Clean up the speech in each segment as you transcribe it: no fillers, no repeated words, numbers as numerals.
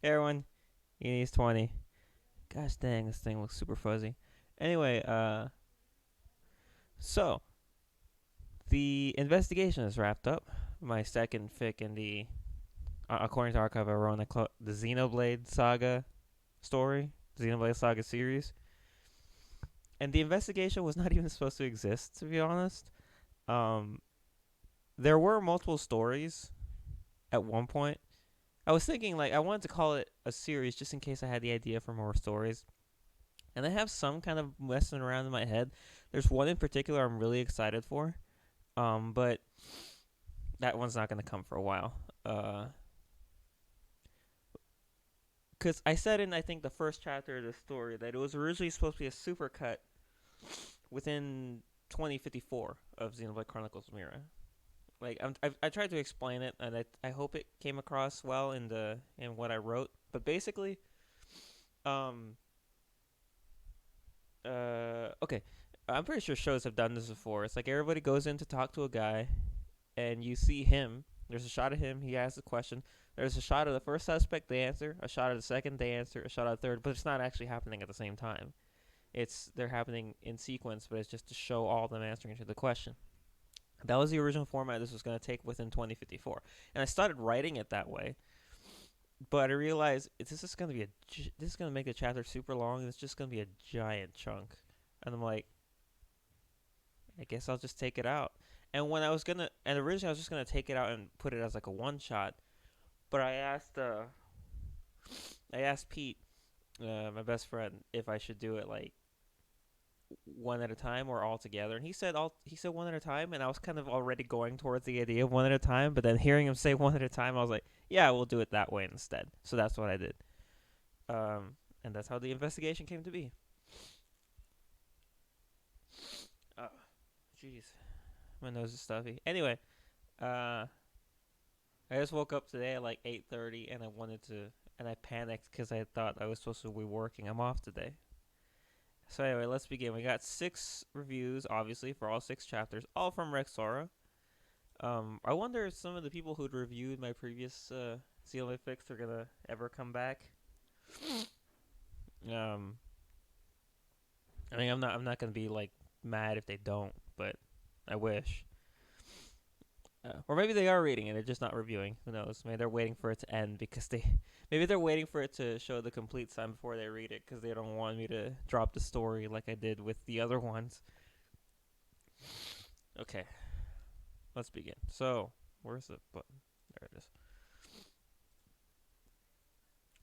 Everyone, he's 20. Gosh dang, this thing looks super fuzzy. Anyway, so the investigation is wrapped up. My second fic in the, according to Archive, I wrote the Xenoblade Saga story, Xenoblade Saga series, and the investigation was not even supposed to exist, to be honest. Um, there were multiple stories at one point. I was thinking like I wanted to call it a series just in case I had the idea for more stories. And I have some kind of messing around in my head. There's one in particular I'm really excited for, but that one's not gonna come for a while. Because I said in I think the first chapter of the story that it was originally supposed to be a supercut within 2054 of Xenoblade Chronicles Mira. Like I tried to explain it, and I hope it came across well in what I wrote. But basically, um, okay, I'm pretty sure shows have done this before. It's like everybody goes in to talk to a guy, and you see him. There's a shot of him. He asks a question. There's a shot of the first suspect. They answer. A shot of the second. They answer. A shot of the third. But it's not actually happening at the same time. They're happening in sequence, but it's just to show all of them answering to the question. That was the original format this was going to take within 2054, and I started writing it that way. But I realized this is going to this is going to make the chapter super long, and it's just going to be a giant chunk. And I'm like, I guess I'll just take it out. And when I was gonna, and originally I was just gonna take it out and put it as like a one shot, but I asked Pete, my best friend, if I should do it like one at a time or all together, and he said one at a time, and I was kind of already going towards the idea of one at a time, but then hearing him say one at a time, I was like, yeah, we'll do it that way instead. So that's what I did, and that's how the investigation came to be. Oh, jeez, my nose is stuffy. Anyway, uh, I just woke up today at like 8:30, and I panicked because I thought I was supposed to be working. I'm off today. So anyway, let's begin. We got 6 reviews, obviously, for all 6 chapters, all from Rexora. I wonder if some of the people who'd reviewed my previous CLA fix are gonna ever come back. Um, I mean, I'm not gonna be like mad if they don't, but I wish. Or maybe they are reading it, they're just not reviewing. Who knows? Maybe they're waiting for it to end because maybe they're waiting for it to show the complete sign before they read it because they don't want me to drop the story like I did with the other ones. Okay, let's begin. So, where's the button? There it is.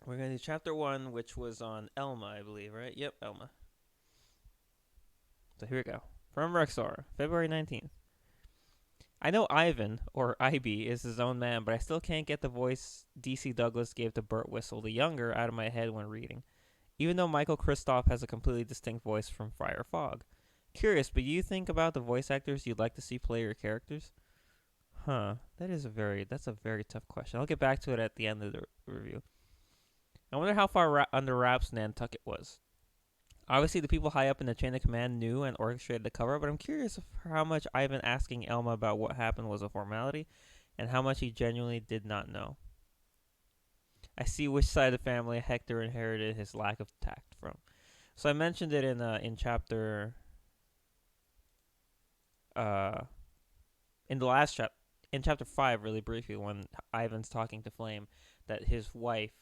We're gonna do chapter 1, which was on Elma, I believe, right? Yep, Elma. So here we go. From Rexar, February 19th. I know Ivan, or Ivy, is his own man, but I still can't get the voice DC Douglas gave to Burt Whistle the younger out of my head when reading, even though Michael Kristoff has a completely distinct voice from Friar Fog. Curious, but you think about the voice actors you'd like to see play your characters? Huh, that's a very tough question. I'll get back to it at the end of the review. I wonder how far under wraps Nantucket was. Obviously, the people high up in the chain of command knew and orchestrated the cover, but I'm curious how much Ivan asking Elma about what happened was a formality, and how much he genuinely did not know. I see which side of the family Hector inherited his lack of tact from. So I mentioned it in chapter uh in the last chapter in chapter 5 really briefly when Ivan's talking to Flame that his wife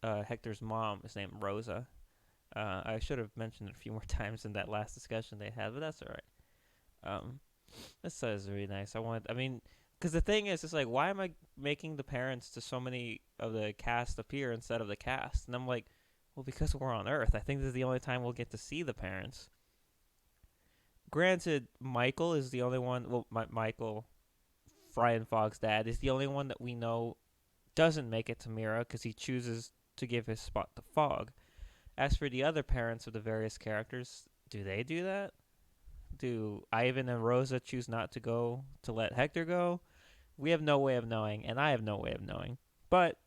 Hector's mom is named Rosa. I should have mentioned it a few more times in that last discussion they had, but that's all right. This is really nice. I mean, because the thing is, it's like, why am I making the parents to so many of the cast appear instead of the cast? And I'm like, well, because we're on Earth. I think this is the only time we'll get to see the parents. Granted, Michael is the only one. Well, Michael, Brian Fogg's dad, is the only one that we know doesn't make it to Mira because he chooses to give his spot to Fogg. As for the other parents of the various characters, do they do that? Do Ivan and Rosa choose not to go to let Hector go? We have no way of knowing, and I have no way of knowing. But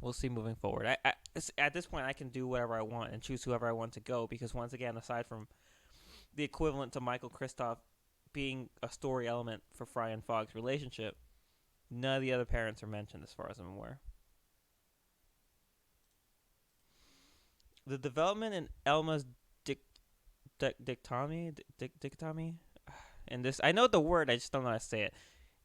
we'll see moving forward. At this point, I can do whatever I want and choose whoever I want to go because, once again, aside from the equivalent to Michael Kristoff being a story element for Fry and Fogg's relationship, none of the other parents are mentioned as far as I'm aware. The development in Elma's dic- dichotomy, and this I know the word, I just don't know how to say it.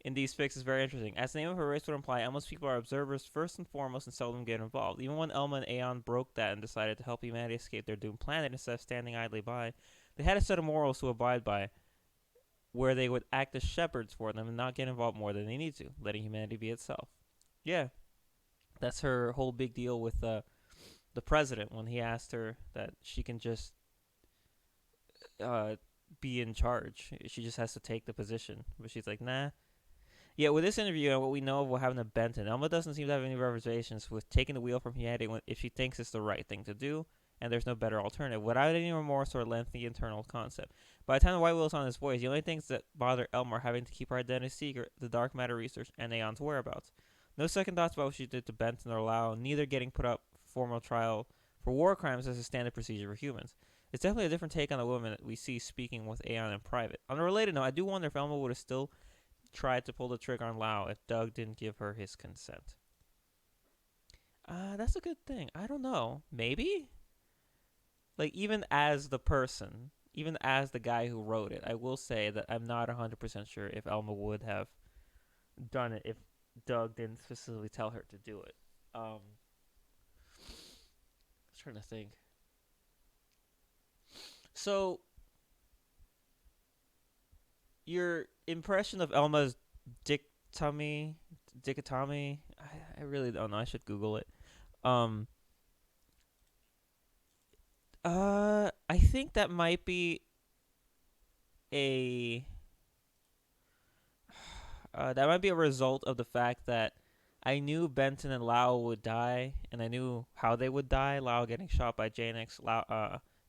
In these fics is very interesting. As the name of her race would imply, Elma's people are observers first and foremost and seldom get involved. Even when Elma and Aeon broke that and decided to help humanity escape their doomed planet instead of standing idly by, they had a set of morals to abide by, where they would act as shepherds for them and not get involved more than they need to, letting humanity be itself. Yeah, that's her whole big deal with the president when he asked her that she can just uh, be in charge. She just has to take the position. But she's like, nah. Yeah, with this interview and what we know of what happened to Benton, Elma doesn't seem to have any reservations with taking the wheel from humanity if she thinks it's the right thing to do, and there's no better alternative, without any remorse or lengthy internal concept. By the time the White Wheel is on his voice, the only things that bother Elma are having to keep her identity secret, the dark matter research, and Aeon's whereabouts. No second thoughts about what she did to Benton or Lau, neither getting put up for formal trial for war crimes as a standard procedure for humans. It's definitely a different take on the woman that we see speaking with Aeon in private. On a related note, I do wonder if Elma would have still tried to pull the trigger on Lau if Doug didn't give her his consent. That's a good thing. I don't know. Maybe? Like, even as the person, even as the guy who wrote it, I will say that I'm not 100% sure if Elma would have done it if Doug didn't specifically tell her to do it. I was trying to think. So, your impression of Elma's dichotomy, I really don't know. I should Google it. Um, I think that might be a a result of the fact that I knew Benton and Lau would die, and I knew how they would die. Lau getting shot by Janix,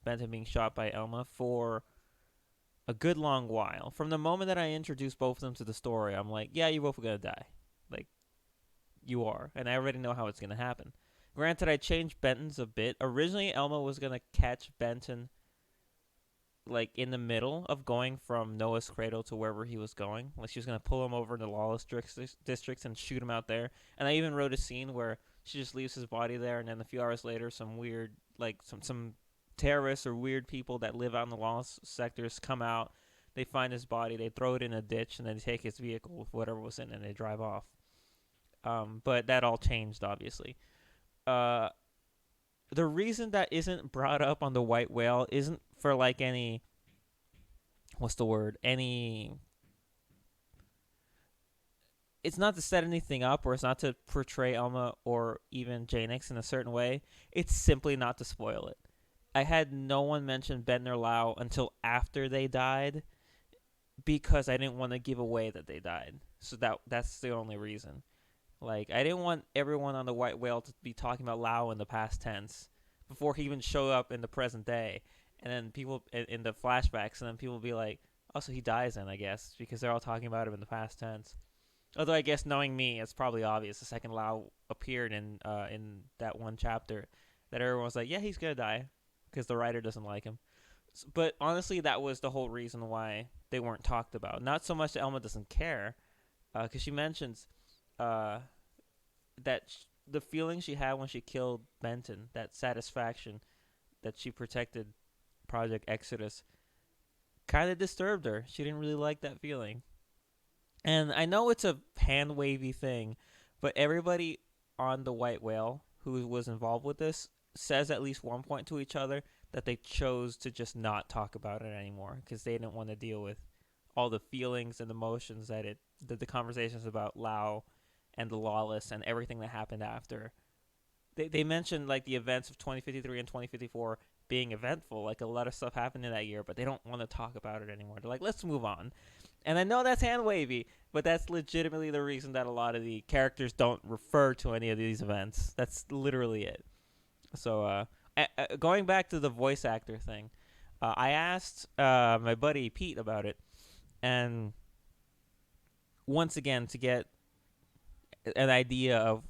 Benton being shot by Elma for a good long while. From the moment that I introduced both of them to the story, I'm like, yeah, you both are gonna die. Like, you are, and I already know how it's gonna happen. Granted, I changed Benton's a bit. Originally, Elma was gonna catch Benton like in the middle of going from Noah's cradle to wherever he was going. Like, she was gonna pull him over in the lawless districts and shoot him out there. And I even wrote a scene where she just leaves his body there, and then a few hours later, some weird some terrorists or weird people that live out in the lawless sectors come out. They find his body, they throw it in a ditch, and then they take his vehicle with whatever was in it, and they drive off. But that all changed, obviously. Uh, the reason that isn't brought up on the White Whale isn't for like any, what's the word, any, it's not to set anything up, or it's not to portray Elma or even Janix in a certain way. It's simply not to spoil it. I had no one mention Ben or Lau until after they died, because I didn't want to give away that they died. So that's the only reason. Like, I didn't want everyone on the White Whale to be talking about Lau in the past tense before he even showed up in the present day. And then people in the flashbacks, and then people be like, oh, so he dies then, I guess, because they're all talking about him in the past tense. Although, I guess, knowing me, it's probably obvious the second Lau appeared in that one chapter that everyone was like, yeah, he's going to die because the writer doesn't like him. But honestly, that was the whole reason why they weren't talked about. Not so much that Elma doesn't care, because she mentions uh, the feeling she had when she killed Benton, that satisfaction that she protected Project Exodus, kind of disturbed her. She didn't really like that feeling. And I know it's a hand wavy thing, but everybody on the White Whale who was involved with this says at least one point to each other that they chose to just not talk about it anymore because they didn't want to deal with all the feelings and emotions that the conversations about Lau and the Lawless and everything that happened after. They mentioned like the events of 2053 and 2054 being eventful, like a lot of stuff happened in that year, but they don't want to talk about it anymore. They're like, let's move on. And I know that's hand wavy, but that's legitimately the reason that a lot of the characters don't refer to any of these events. That's literally it. So, going back to the voice actor thing, I asked my buddy Pete about it, and once again to get an idea of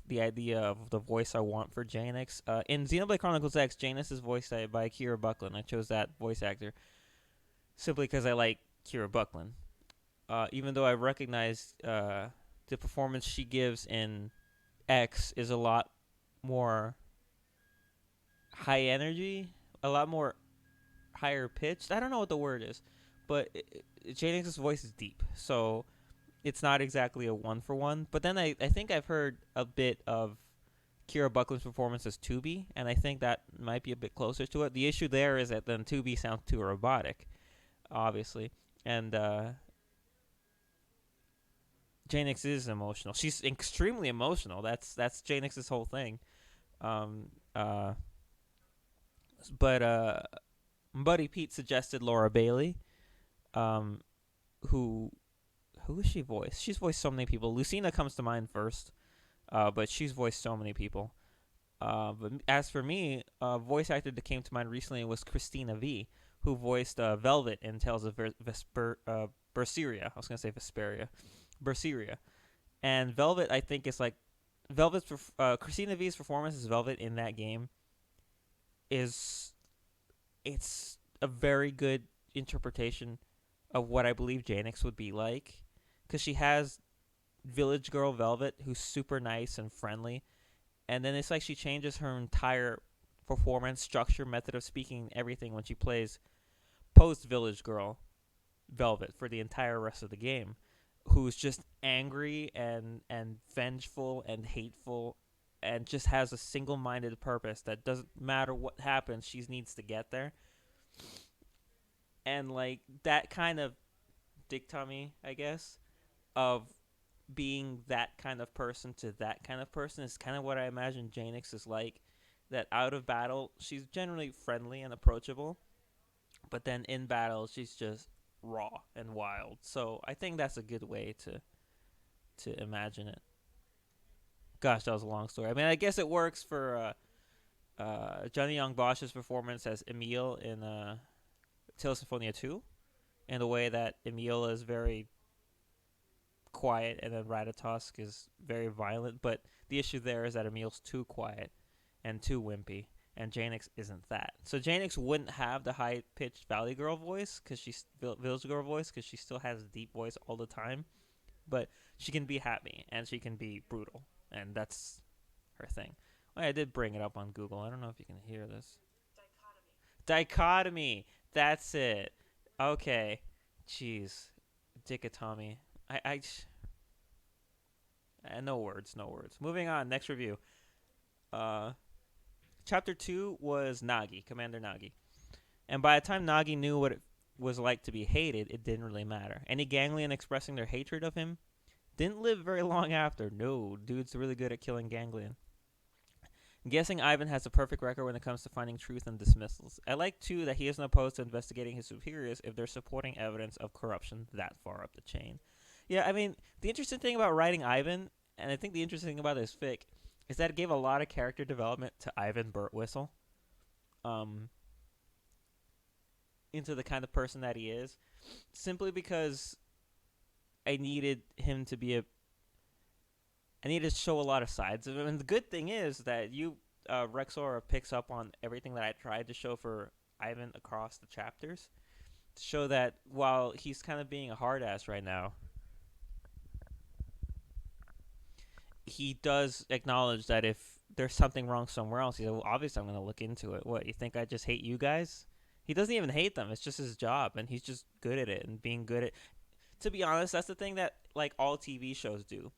the voice I want for Janix. In Xenoblade Chronicles X, Janix is voiced by Kira Buckland. I chose that voice actor simply because I like Kira Buckland. Even though I recognize the performance she gives in X is a lot more high energy, a lot more higher pitched. I don't know what the word is, but Janix's voice is deep, so it's not exactly a one for one. But then I think I've heard a bit of Kira Buckland's performance as Tubi, and I think that might be a bit closer to it. The issue there is that then Tubi sounds too robotic, obviously, and Janix is emotional. She's extremely emotional. That's Janix's whole thing. Um, uh, but Buddy Pete suggested Laura Bailey, um, who is she voiced? She's voiced so many people. Lucina comes to mind first, but she's voiced so many people. But as for me, a voice actor that came to mind recently was Christina V, who voiced Velvet in Tales of Berseria. I was gonna say Vesperia, Berseria, and Velvet. I think is like Christina V's performance as Velvet in that game is it's a very good interpretation of what I believe Janix would be like, because she has village girl Velvet who's super nice and friendly, and then it's like she changes her entire performance structure, method of speaking, everything when she plays post village girl Velvet for the entire rest of the game, who's just angry and vengeful and hateful and just has a single-minded purpose that doesn't matter what happens, she needs to get there. And like that kind of dichotomy, I guess, of being that kind of person to that kind of person is kind of what I imagine Janix is like. That out of battle, she's generally friendly and approachable, but then in battle, she's just raw and wild. So I think that's a good way to imagine it. Gosh, that was a long story. I mean, I guess it works for Johnny Young Bosch's performance as Emile in Tales of Symphonia 2, in the way that Emile is very quiet and then Ratatosk is very violent. But the issue there is that Emile's too quiet and too wimpy, and Janix isn't that. So Janix wouldn't have the high-pitched Valley Girl voice, because she's Village Girl voice, because she still has a deep voice all the time. But she can be happy and she can be brutal, and that's her thing. Well, I did bring it up on Google. I don't know if you can hear this. Dichotomy. That's it. Okay. Jeez. Dichotomy. No words. No words. Moving on. Next review. Chapter 2 was Nagi, Commander Nagi. And by the time Nagi knew what it was like to be hated, it didn't really matter. Any ganglion expressing their hatred of him didn't live very long after. No, dude's really good at killing ganglion. I'm guessing Ivan has a perfect record when it comes to finding truth and dismissals. I like, too, that he isn't opposed to investigating his superiors if there's supporting evidence of corruption that far up the chain. Yeah, I mean, the interesting thing about writing Ivan, and I think the interesting thing about this fic, is that it gave a lot of character development to Ivan Birtwhistle. Into the kind of person that he is. Simply because I needed him to be I needed to show a lot of sides of him. And the good thing is that Rexora picks up on everything that I tried to show for Ivan across the chapters. To show that while he's kind of being a hard ass right now, he does acknowledge that if there's something wrong somewhere else, he's like, well, obviously I'm going to look into it. What, you think I just hate you guys? He doesn't even hate them. It's just his job, and he's just good at it and being good at. To be honest, that's the thing that like all TV shows do.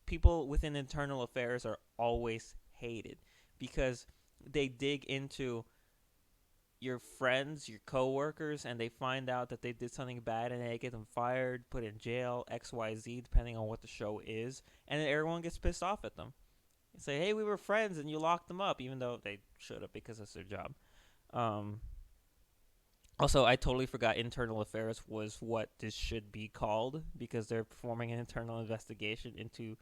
People within internal affairs are always hated because they dig into your friends, your coworkers, and they find out that they did something bad, and they get them fired, put in jail, XYZ, depending on what the show is, and then everyone gets pissed off at them. They say, hey, we were friends, and you locked them up, even though they should have because it's their job. Also, I totally forgot internal affairs was what this should be called, because they're performing an internal investigation into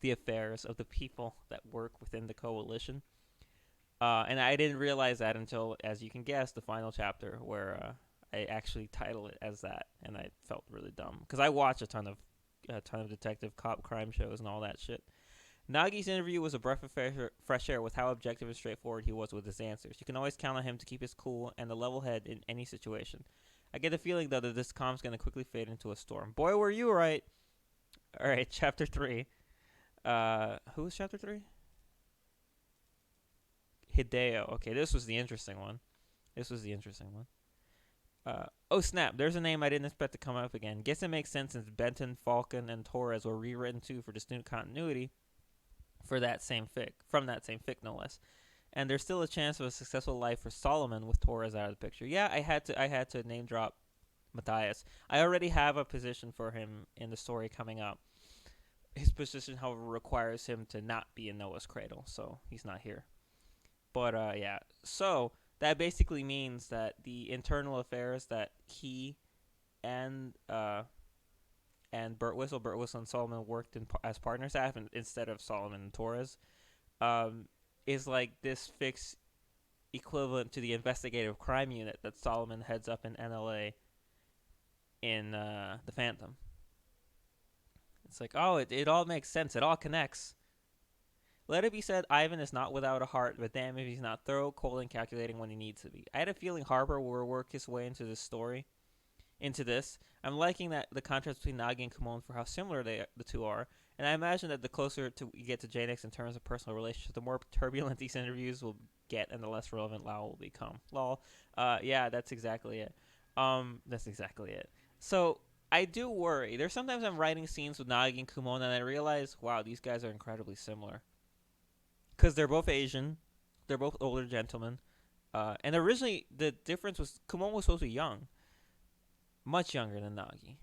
the affairs of the people that work within the coalition. And I didn't realize that until, as you can guess, the final chapter, where I actually title it as that, and I felt really dumb because I watch a ton of detective cop crime shows and all that shit. Nagi's interview was a breath of fresh air with how objective and straightforward he was with his answers. You can always count on him to keep his cool and a level head in any situation. I get the feeling, though, that this calm's going to quickly fade into a storm. Boy, were you right. All right, Chapter 3. Who was Chapter 3? Hideo. Okay, this was the interesting one. This was the interesting one. Oh snap! There's a name I didn't expect to come up again. Guess it makes sense since Benton, Falcon, and Torres were rewritten too for distinct continuity for that same fic, from that same fic no less. And there's still a chance of a successful life for Solomon with Torres out of the picture. Yeah, I had to name drop Matthias. I already have a position for him in the story coming up. His position, however, requires him to not be in Noah's cradle, so he's not here. But yeah, so that basically means that the internal affairs that he and Burt Whistle and Solomon worked as partners at instead of Solomon and Torres, is like this fix equivalent to the investigative crime unit that Solomon heads up in NLA in the Phantom. It's like, oh, it all makes sense. It all connects. Let it be said, Ivan is not without a heart, but damn if he's not thorough, cold, and calculating when he needs to be. I had a feeling Harper will work his way into this story. Into this, I'm liking that the contrast between Nagi and Kumon for how similar the two are, and I imagine that the closer you get to Janix in terms of personal relationships, the more turbulent these interviews will get, and the less relevant Lau will become. Lol. Yeah, that's exactly it. That's exactly it. So I do worry. There's sometimes I'm writing scenes with Nagi and Kumon, and I realize, wow, these guys are incredibly similar. Because they're both Asian, they're both older gentlemen, and originally the difference was Kumon was supposed to be young, much younger than Nagi.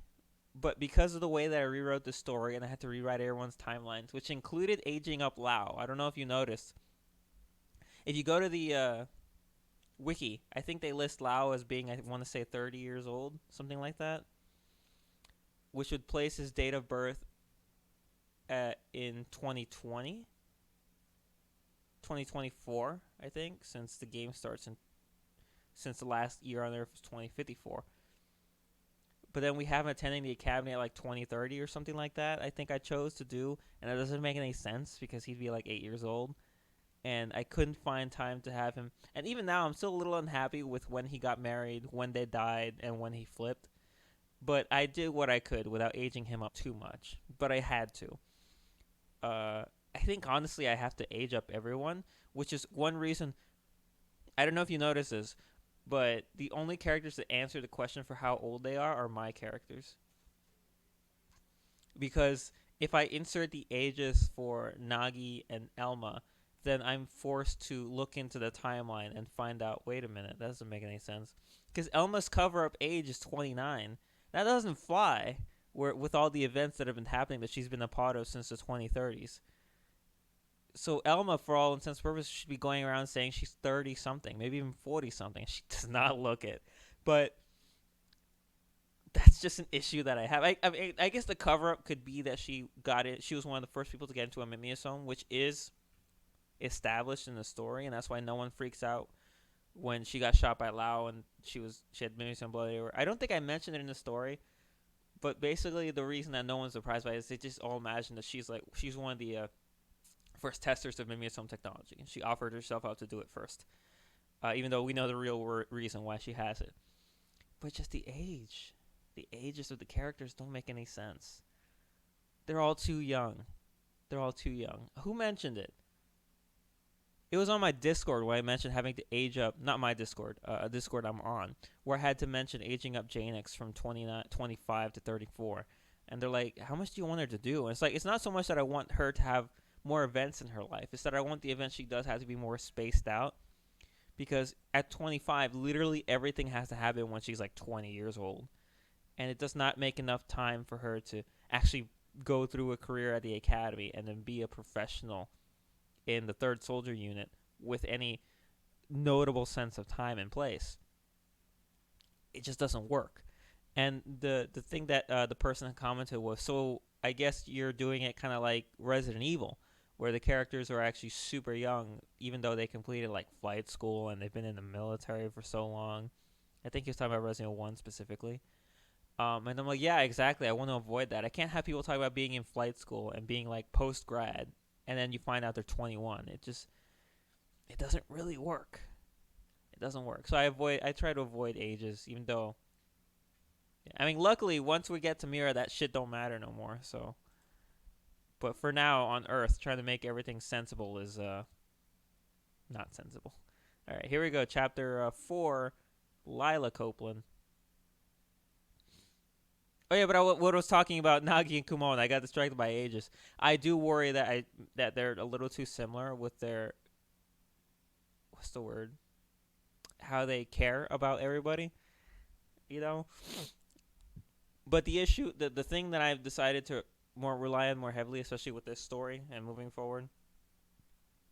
But because of the way that I rewrote the story and I had to rewrite everyone's timelines, which included aging up Lau, I don't know if you noticed. If you go to the wiki, I think they list Lau as being, I want to say, 30 years old, something like that, which would place his date of birth in 2020, 2024, I think, since the game starts since the last year on Earth was 2054. But then we have him attending the academy at like 2030 or something like that. I think I chose to do, and it doesn't make any sense because he'd be like 8 years old, and I couldn't find time to have him. And even now, I'm still a little unhappy with when he got married, when they died, and when he flipped. But I did what I could without aging him up too much. But I had to. I think honestly, I have to age up everyone, which is one reason. I don't know if you notice this, but the only characters that answer the question for how old they are my characters. Because if I insert the ages for Nagi and Elma, then I'm forced to look into the timeline and find out, wait a minute, that doesn't make any sense. Because Elma's cover-up age is 29. That doesn't fly with all the events that have been happening that she's been a part of since the 2030s. So Elma, for all intents and purposes, should be going around saying she's 30-something, maybe even 40-something. She does not look it. But that's just an issue that I have. I guess the cover-up could be that she got it. She was one of the first people to get into a Mimiasome, which is established in the story, and that's why no one freaks out when she got shot by Lau and she had Mimiasome blood everywhere. I don't think I mentioned it in the story, but basically the reason that no one's surprised by it is they just all imagine that she's one of the first testers of Mimiasome technology. She offered herself out to do it first, even though we know the real reason why she has it. But just the ages of the characters don't make any sense. They're all too young. Who mentioned it? It was on my Discord where I mentioned having to age up. Not my Discord, a Discord I'm on, where I had to mention aging up Janix from 25 to 34. And they're like, how much do you want her to do? And it's like, it's not so much that I want her to have more events in her life. It's that I want the events she does have to be more spaced out. Because at 25, literally everything has to happen when she's like 20 years old. And it does not make enough time for her to actually go through a career at the academy and then be a professional in the 3rd Soldier Unit with any notable sense of time and place. It just doesn't work. And the thing that the person commented was, so I guess you're doing it kind of like Resident Evil, where the characters are actually super young, even though they completed like flight school and they've been in the military for so long. I think he was talking about Resident Evil 1 specifically. And I'm like, yeah, exactly. I want to avoid that. I can't have people talk about being in flight school and being like post-grad, and then you find out they're 21. It doesn't really work. It doesn't work. So I try to avoid ages, even though, I mean, luckily, once we get to Mira, that shit don't matter no more, so. But for now, on Earth, trying to make everything sensible is Not sensible. All right, here we go. Chapter 4, Lila Copeland. Oh yeah, but what I was talking about Nagi and Kumon, I got distracted by Aegis. I do worry that they're a little too similar with their, what's the word? How they care about everybody, you know. But the thing that I've decided to rely on more heavily, especially with this story and moving forward,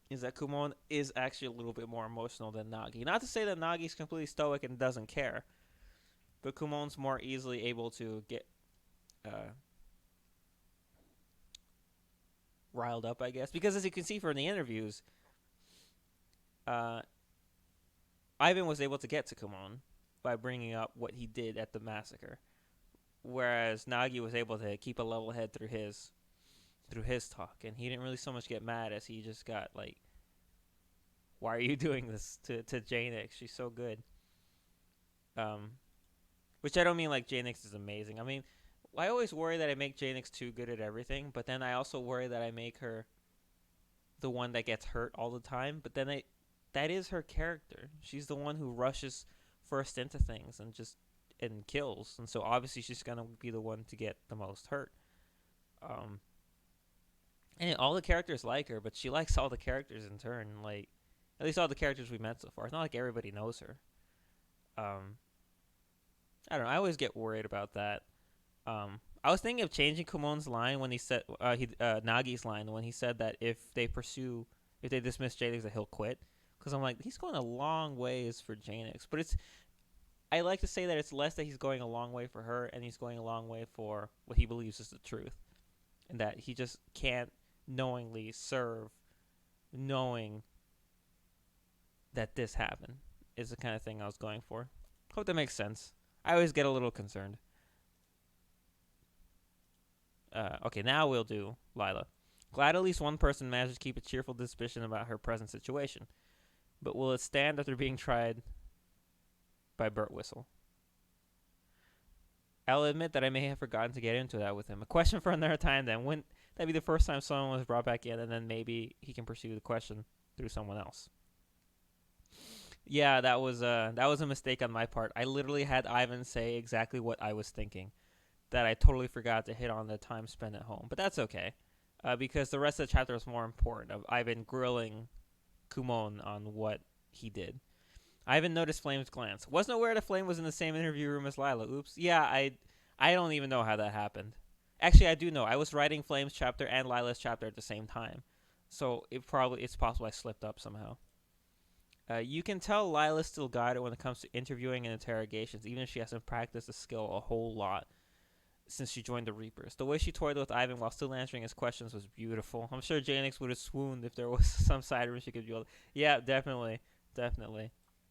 is that Kumon is actually a little bit more emotional than Nagi. Not to say that Nagi's completely stoic and doesn't care, but Kumon's more easily able to get uh, riled up, I guess, because as you can see from the interviews, uh, Ivan was able to get to Kumon by bringing up what he did at the massacre, whereas Nagi was able to keep a level head through his talk, and he didn't really so much get mad as he just got like, "Why are you doing this to Janix? She's so good." Which I don't mean like Janix is amazing. I mean, I always worry that I make Janix too good at everything, but then I also worry that I make her the one that gets hurt all the time. But then that is her character. She's the one who rushes first into things and kills, and so obviously she's gonna be the one to get the most hurt. And all the characters like her, but she likes all the characters in turn. Like, at least all the characters we met so far. It's not like everybody knows her. I don't know. I always get worried about that. I was thinking of changing Kumon's line when he said Nagi's line when he said that if they dismiss Janix, that he'll quit. Because I'm like, he's going a long ways for Janix, but I like to say that it's less that he's going a long way for her, and he's going a long way for what he believes is the truth, and that he just can't knowingly serve, knowing that this happened is the kind of thing I was going for. Hope that makes sense. I always get a little concerned. Okay, now we'll do Lila. Glad at least one person managed to keep a cheerful disposition about her present situation. But will it stand after being tried by Burt Whistle? I'll admit that I may have forgotten to get into that with him. A question for another time then. Wouldn't that be the first time someone was brought back in, and then maybe he can pursue the question through someone else? Yeah, that was a mistake on my part. I literally had Ivan say exactly what I was thinking. That I totally forgot to hit on the time spent at home. But that's okay. Because the rest of the chapter is more important of Ivan grilling Kumon on what he did. Ivan noticed Flame's glance. Wasn't aware that Flame was in the same interview room as Lila. Oops. Yeah, I don't even know how that happened. Actually, I do know. I was writing Flame's chapter and Lila's chapter at the same time. So it's possible I slipped up somehow. You can tell Lila still got it when it comes to interviewing and interrogations, even if she hasn't practiced the skill a whole lot since she joined the Reapers. The way she toyed with Ivan while still answering his questions was beautiful. I'm sure Janix would have swooned if there was some side room she could do. Yeah, definitely.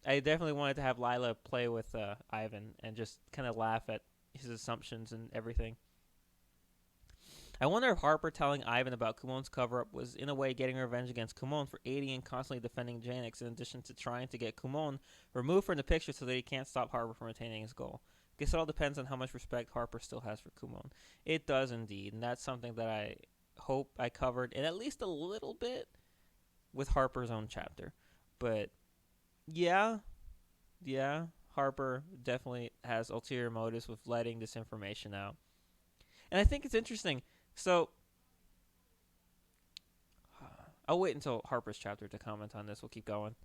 I definitely wanted to have Lila play with Ivan and just kind of laugh at his assumptions and everything. I wonder if Harper telling Ivan about Kumon's cover-up was in a way getting revenge against Kumon for aiding and constantly defending Janix, in addition to trying to get Kumon removed from the picture so that he can't stop Harper from attaining his goal. Guess it all depends on how much respect Harper still has for Kumon. It does indeed, and that's something that I hope I covered in at least a little bit with Harper's own chapter. But yeah, Harper definitely has ulterior motives with letting this information out. And I think it's interesting. So I'll wait until Harper's chapter to comment on this. We'll keep going.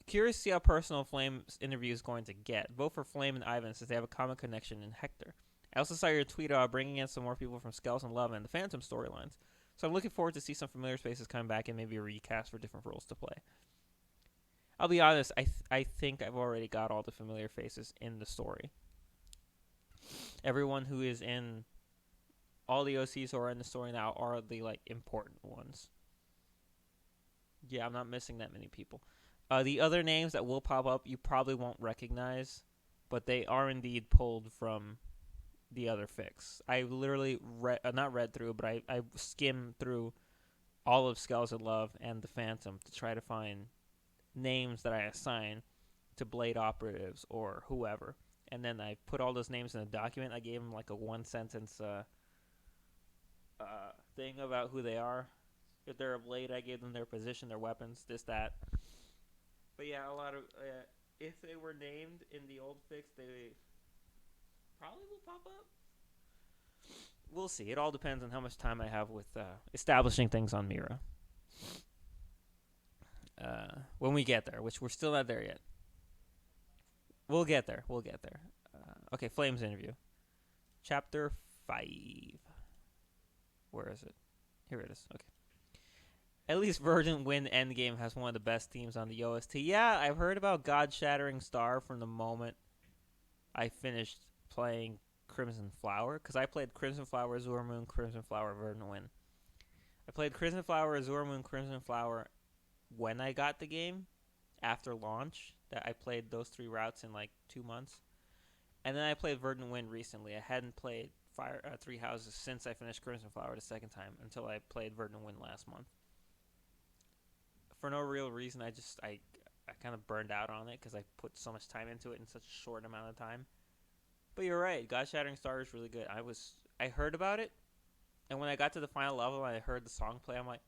Curious to see how personal Flame's interview is going to get, both for Flame and Ivan, since they have a common connection in Hector. I also saw your tweet about bringing in some more people from Skeleton Love and the Phantom storylines, so I'm looking forward to see some familiar faces come back and maybe a recast for different roles to play. I'll be honest, I think I've already got all the familiar faces in the story. Everyone who is in all the OCs who are in the story now are the important ones. Yeah, I'm not missing that many people. The other names that will pop up you probably won't recognize, but they are indeed pulled from the other fics. I literally not read through, but I skimmed through all of Skeleton Love and the Phantom to try to find names that I assign to Blade operatives or whoever. And then I put all those names in a document. I gave them a one-sentence thing about who they are. If they're a blade, I gave them their position, their weapons, this, that. But yeah, a lot of if they were named in the old fix, they probably will pop up. We'll see. It all depends on how much time I have with establishing things on Mira. When we get there, which we're still not there yet. We'll get there. We'll get there. Okay, Flames interview. Chapter 5. Where is it? Here it is. Okay. At least Verdant Wind Endgame has one of the best themes on the OST. Yeah, I've heard about God Shattering Star from the moment I finished playing Crimson Flower. Because I played Crimson Flower, Azure Moon, Crimson Flower, Verdant Wind. I played Crimson Flower, Azure Moon, Crimson Flower when I got the game. After launch. That I played those 3 routes in like 2 months. And then I played Verdant Wind recently. I hadn't played Three Houses since I finished Crimson Flower the second time until I played Verdant Wind last month. For no real reason, I kind of burned out on it because I put so much time into it in such a short amount of time. But you're right, God Shattering Star is really good. I heard about it, and when I got to the final level and I heard the song play, I'm like,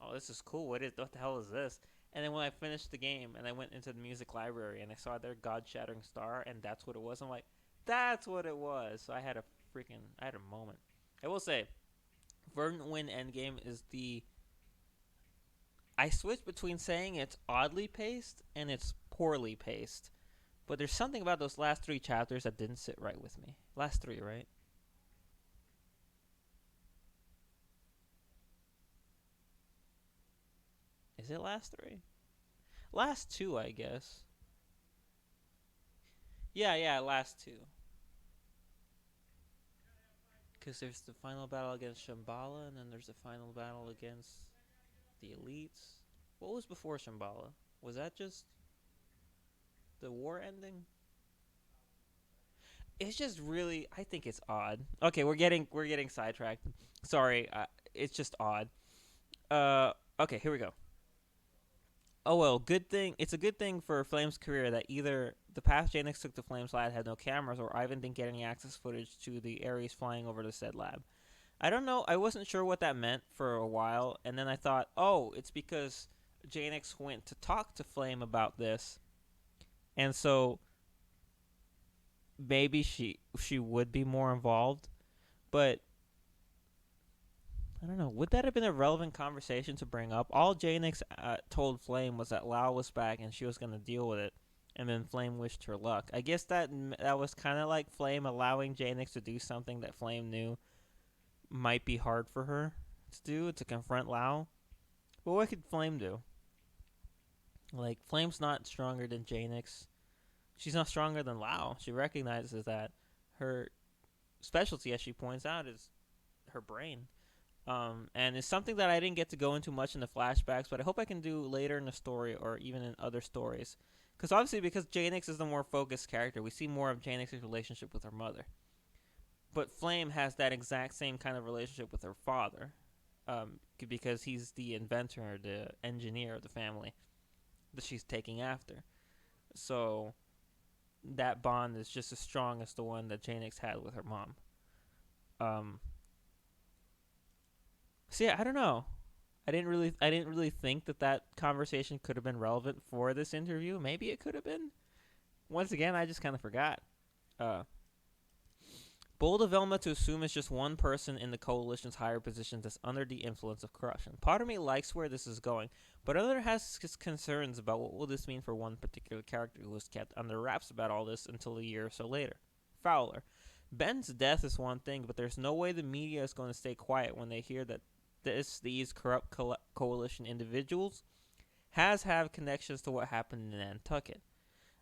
oh, this is cool. What the hell is this? And then when I finished the game and I went into the music library and I saw their God Shattering Star and that's what it was, I'm like, that's what it was. So I had a moment. I will say, Verdant Wind Endgame is I switch between saying it's oddly paced and it's poorly paced. But there's something about those last 3 chapters that didn't sit right with me. Last 3, right? Is it last 3? Last 2, I guess. Yeah, last 2. Because there's the final battle against Shambhala, and then there's the final battle against the elites. What was before Shambhala? Was that just the war ending? It's just really, I think it's odd. Okay, we're getting sidetracked. Sorry, it's just odd. Okay, here we go. Oh well, good thing. It's a good thing for Flame's career that either the path Janix took to Flame's lab had no cameras, or Ivan didn't get any access footage to the Ares flying over the said lab. I don't know. I wasn't sure what that meant for a while, and then I thought, oh, it's because Janix went to talk to Flame about this, and so maybe she would be more involved. But I don't know. Would that have been a relevant conversation to bring up? All Janix told Flame was that Lao was back and she was going to deal with it, and then Flame wished her luck. I guess that was kind of like Flame allowing Janix to do something that Flame knew might be hard for her to do, to confront Lao. But what could Flame do? Like, Flame's not stronger than Janix. She's not stronger than Lao. She recognizes that her specialty, as she points out, is her brain. And it's something that I didn't get to go into much in the flashbacks, but I hope I can do later in the story or even in other stories. Because Janix is the more focused character, we see more of Janix's relationship with her mother. But Flame has that exact same kind of relationship with her father, because he's the inventor, the engineer of the family that she's taking after. So that bond is just as strong as the one that Janix had with her mom. So yeah, I don't know. I didn't really think that conversation could have been relevant for this interview. Maybe it could have been. Once again, I just kind of forgot. Bold of Velma to assume it's just one person in the coalition's higher positions that's under the influence of corruption. Part of me likes where this is going, but other has concerns about what will this mean for one particular character who was kept under wraps about all this until a year or so later. Fowler. Ben's death is one thing, but there's no way the media is going to stay quiet when they hear that these corrupt coalition individuals have connections to what happened in Nantucket.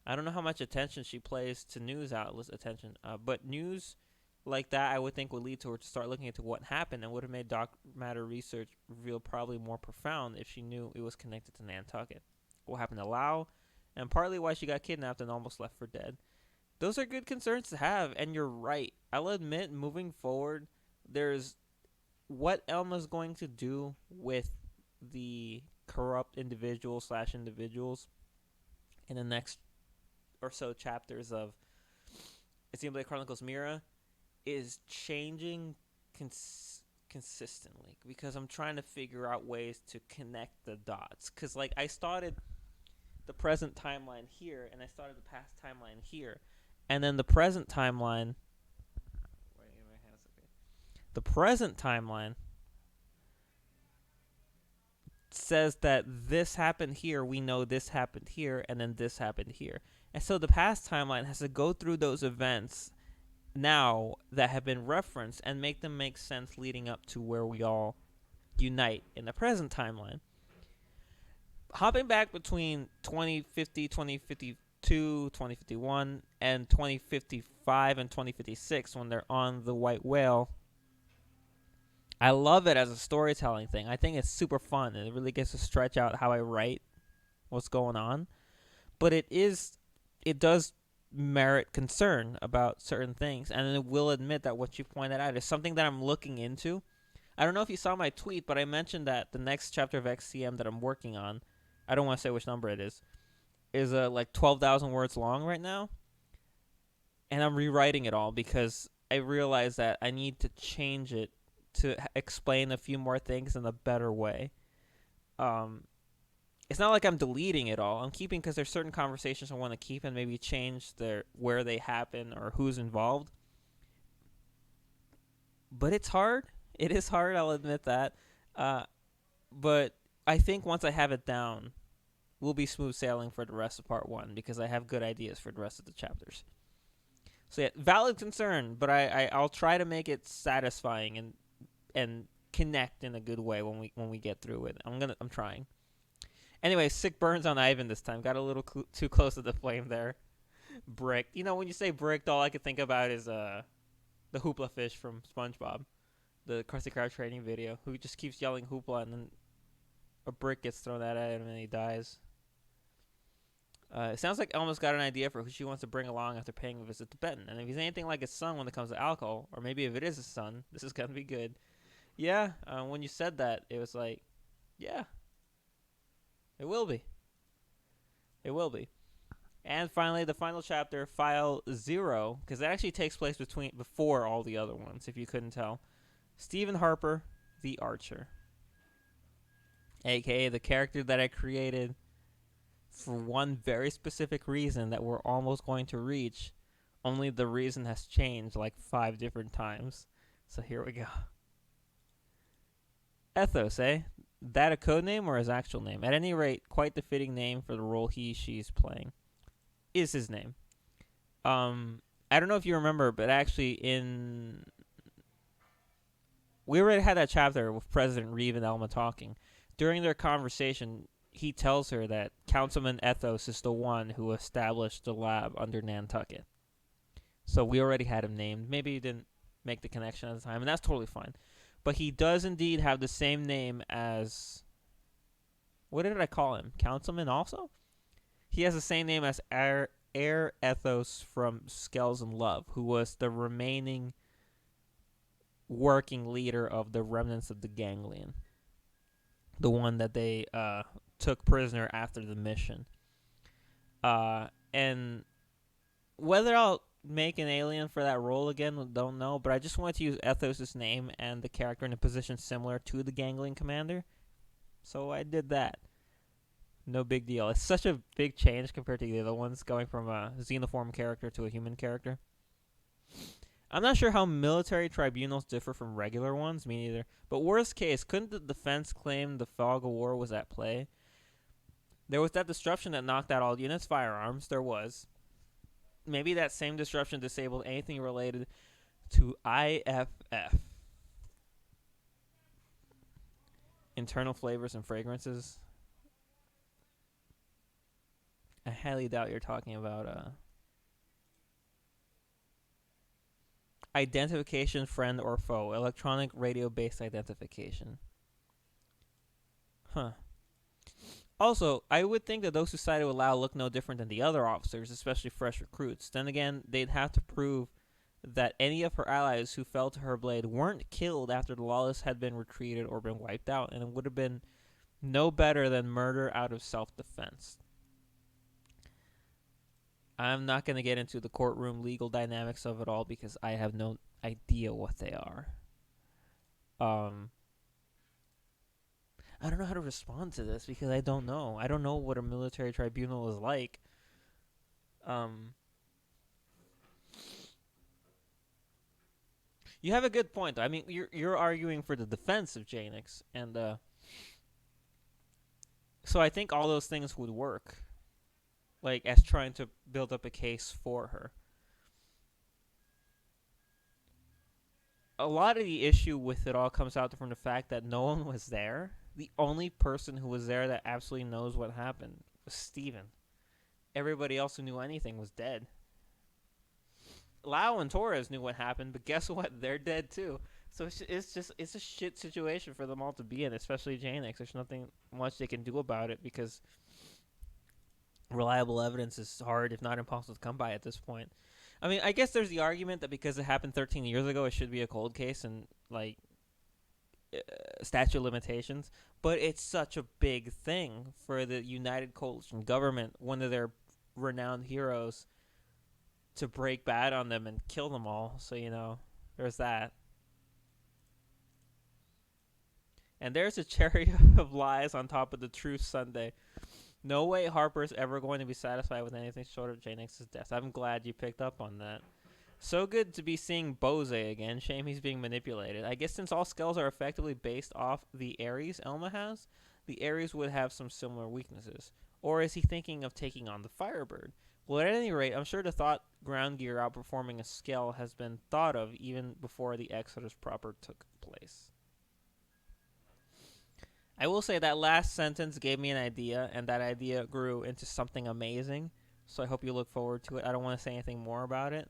I don't know how much attention she plays to news outlets' attention, but news like that I would think would lead to her to start looking into what happened, and would have made dark matter research reveal probably more profound if she knew it was connected to Nantucket. What happened to Lao, and partly why she got kidnapped and almost left for dead. Those are good concerns to have, and you're right. I'll admit, moving forward, there's what Elma's going to do with the corrupt individuals in the next or so chapters of Xenoblade Chronicles Mira is changing consistently because I'm trying to figure out ways to connect the dots. Because, like, I started the present timeline here and I started the past timeline here. And then the present timeline. The present timeline says that this happened here, we know this happened here, and then this happened here. And so the past timeline has to go through those events now that have been referenced and make them make sense leading up to where we all unite in the present timeline. Hopping back between 2050, 2052, 2051, and 2055 and 2056 when they're on the white whale, I love it as a storytelling thing. I think it's super fun and it really gets to stretch out how I write what's going on. But it does merit concern about certain things, and I will admit that what you pointed out is something that I'm looking into. I don't know if you saw my tweet, but I mentioned that the next chapter of XCM that I'm working on, I don't want to say which number it is like 12,000 words long right now. And I'm rewriting it all because I realize that I need to change it to explain a few more things in a better way. It's not like I'm deleting it all. I'm keeping because there's certain conversations I want to keep and maybe change where they happen or who's involved. But it's hard. It is hard, I'll admit that. But I think once I have it down, we'll be smooth sailing for the rest of part 1 because I have good ideas for the rest of the chapters. So yeah, valid concern, but I'll try to make it satisfying and connect in a good way when we get through it. I'm trying. Anyway, sick burns on Ivan this time. Got a little too close to the flame there. Brick. You know, when you say bricked, all I could think about is the Hoopla fish from SpongeBob, the Krusty Krab training video, who just keeps yelling Hoopla and then a brick gets thrown at him and he dies. It sounds like Elma's got an idea for who she wants to bring along after paying a visit to Benton. And if he's anything like his son when it comes to alcohol, or maybe if it is his son, this is going to be good. Yeah, when you said that, it was like, yeah, it will be. It will be. And finally, the final chapter, File 0, because that actually takes place before all the other ones, if you couldn't tell. Stephen Harper, the Archer. A.k.a. the character that I created for one very specific reason that we're almost going to reach, only the reason has changed like 5 different times. So here we go. Ethos, eh? That a code name or his actual name? At any rate, quite the fitting name for the role she's playing. Is his name. I don't know if you remember, but actually we already had that chapter with President Reeve and Elma talking. During their conversation, he tells her that Councilman Ethos is the one who established the lab under Nantucket. So we already had him named. Maybe he didn't make the connection at the time, and that's totally fine. But he does indeed have the same name as... What did I call him? Councilman also? He has the same name as Air Ethos from Scales and Love, who was the remaining working leader of the remnants of the Ganglion. The one that they took prisoner after the mission. And whether I'll make an alien for that role again, don't know, but I just wanted to use Ethos' name and the character in a position similar to the Ganglion commander. So I did that. No big deal. It's such a big change compared to the other ones, going from a xenoform character to a human character. I'm not sure how military tribunals differ from regular ones, me neither. But worst case, couldn't the defense claim the fog of war was at play? There was that disruption that knocked out all units' firearms. There was. Maybe that same disruption disabled anything related to IFF. Internal flavors and fragrances. I highly doubt you're talking about identification, friend or foe. Electronic radio-based identification. Huh. Also, I would think that those who sided with Lau look no different than the other officers, especially fresh recruits. Then again, they'd have to prove that any of her allies who fell to her blade weren't killed after the Lawless had been retreated or been wiped out, and it would have been no better than murder out of self-defense. I'm not going to get into the courtroom legal dynamics of it all because I have no idea what they are. Um, I don't know how to respond to this because I don't know. I don't know what a military tribunal is like. Um, you have a good point. I mean, you're arguing for the defense of Janix, and so I think all those things would work, like as trying to build up a case for her. A lot of the issue with it all comes out from the fact that no one was there. The only person who was there that absolutely knows what happened was Steven. Everybody else who knew anything was dead. Lau and Torres knew what happened, but guess what? They're dead too. So it's a shit situation for them all to be in, especially Janix. There's nothing much they can do about it because reliable evidence is hard, if not impossible, to come by at this point. I mean, I guess there's the argument that because it happened 13 years ago, it should be a cold case and like statute of limitations. But it's such a big thing for the United Coalition government, one of their renowned heroes, to break bad on them and kill them all. So there's that. And there's a cherry of lies on top of the truth sundae. No way Harper's ever going to be satisfied with anything short of Janix's death. I'm glad you picked up on that. So good to be seeing Bose again. Shame he's being manipulated. I guess since all skulls are effectively based off the Ares Elma has, the Ares would have some similar weaknesses. Or is he thinking of taking on the Firebird? Well, at any rate, I'm sure the thought ground gear outperforming a Skell has been thought of even before the Exodus proper took place. I will say that last sentence gave me an idea, and that idea grew into something amazing. So I hope you look forward to it. I don't want to say anything more about it.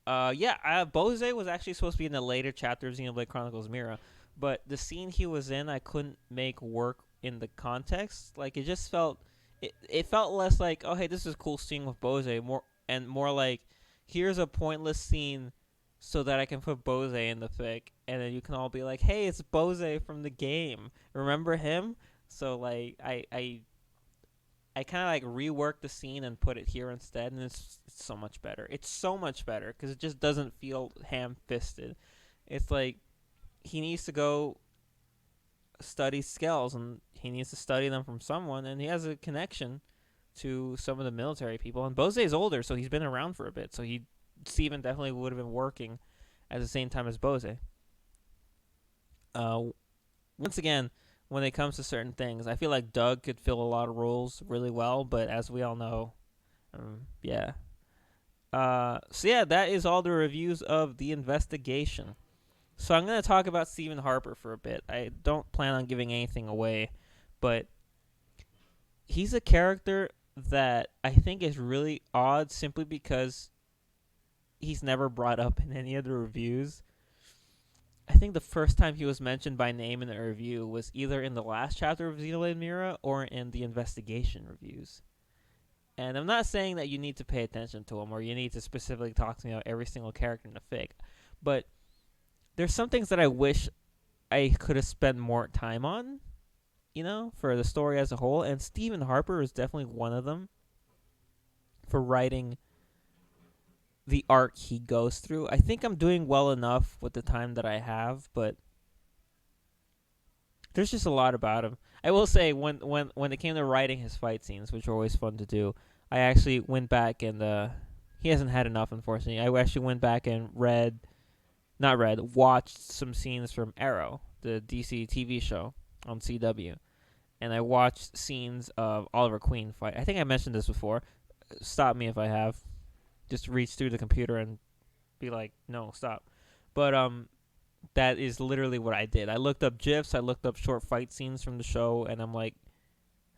Bose was actually supposed to be in the later chapter of Xenoblade Chronicles Mira, but the scene he was in, I couldn't make work in the context. Like, it just felt, it felt less like, oh, hey, this is a cool scene with Bose, more like, here's a pointless scene so that I can put Bose in the fic, and then you can all be like, hey, it's Bose from the game. Remember him? So, like, I kind of like reworked the scene and put it here instead, and it's so much better. It's so much better because it just doesn't feel ham-fisted. It's like he needs to go study skills, and he needs to study them from someone, and he has a connection to some of the military people. And Bose is older, so he's been around for a bit, so Steven definitely would have been working at the same time as Bose. Once again, when it comes to certain things, I feel like Doug could fill a lot of roles really well, but as we all know, yeah. That is all the reviews of The Investigation. So I'm going to talk about Stephen Harper for a bit. I don't plan on giving anything away, but he's a character that I think is really odd simply because he's never brought up in any of the reviews. I think the first time he was mentioned by name in a review was either in the last chapter of Xenoblade Mira or in the investigation reviews. And I'm not saying that you need to pay attention to him or you need to specifically talk to me about every single character in the fic, but there's some things that I wish I could have spent more time on, for the story as a whole, and Stephen Harper is definitely one of them for writing the arc he goes through. I think I'm doing well enough with the time that I have, but there's just a lot about him. I will say when it came to writing his fight scenes, which are always fun to do, I actually went back and he hasn't had enough, unfortunately. I actually went back and watched some scenes from Arrow, the DC TV show on CW, and I watched scenes of Oliver Queen fight. I think I mentioned this before. Stop me if I have. Just reach through the computer and be like, no, stop. But that is literally what I did. I looked up GIFs, I looked up short fight scenes from the show, and I'm like,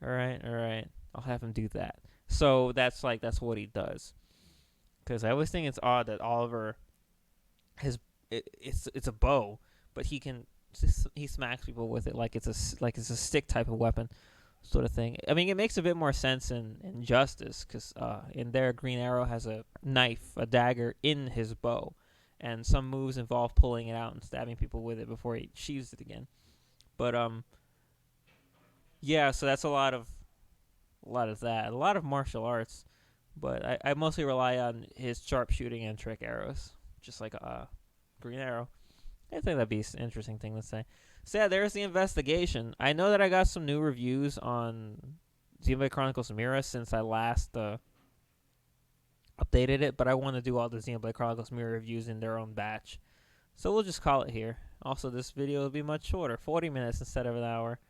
all right, I'll have him do that. So that's what he does. Because I always think it's odd that Oliver it's a bow, but he smacks people with it like it's a stick type of weapon. Sort of thing. I mean, it makes a bit more sense in Justice, because in there, Green Arrow has a knife, a dagger in his bow, and some moves involve pulling it out and stabbing people with it before he sheathes it again. But so that's a lot of that, a lot of martial arts, but I mostly rely on his sharpshooting and trick arrows, just like Green Arrow. I think that'd be an interesting thing to say. So yeah, there's the investigation. I know that I got some new reviews on Xenoblade Chronicles Mira since I last updated it, but I want to do all the Xenoblade Chronicles Mira reviews in their own batch. So we'll just call it here. Also, this video will be much shorter, 40 minutes instead of an hour.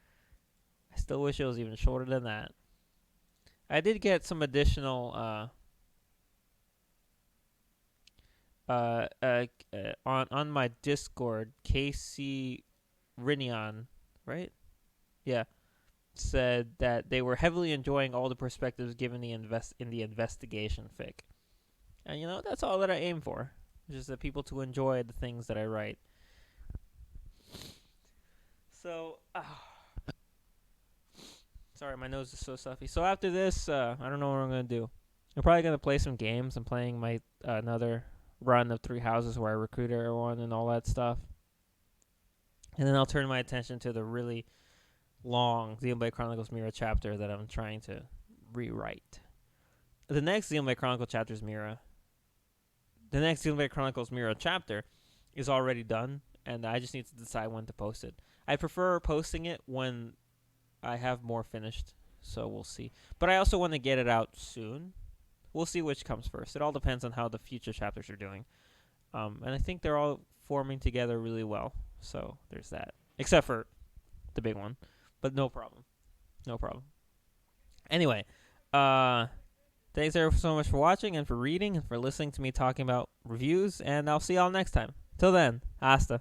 I still wish it was even shorter than that. I did get some additional on my Discord. Casey Rinion, right? Yeah, said that they were heavily enjoying all the perspectives given in the investigation fic. And that's all that I aim for. Just that people to enjoy the things that I write. So, sorry, my nose is so stuffy. So after this, I don't know what I'm gonna do. I'm probably gonna play some games. I'm playing my another run of 3 houses where I recruit everyone and all that stuff. And then I'll turn my attention to the really long Xenoblade Chronicles Mira chapter that I'm trying to rewrite. The next Xenoblade Chronicles chapter Mira. The next Xenoblade Chronicles Mira chapter is already done, and I just need to decide when to post it. I prefer posting it when I have more finished, so we'll see. But I also want to get it out soon. We'll see which comes first. It all depends on how the future chapters are doing. And I think they're all forming together really well. So there's that. Except for the big one. But no problem. No problem. Anyway, thanks everyone so much for watching and for reading and for listening to me talking about reviews. And I'll see y'all next time. Till then, hasta.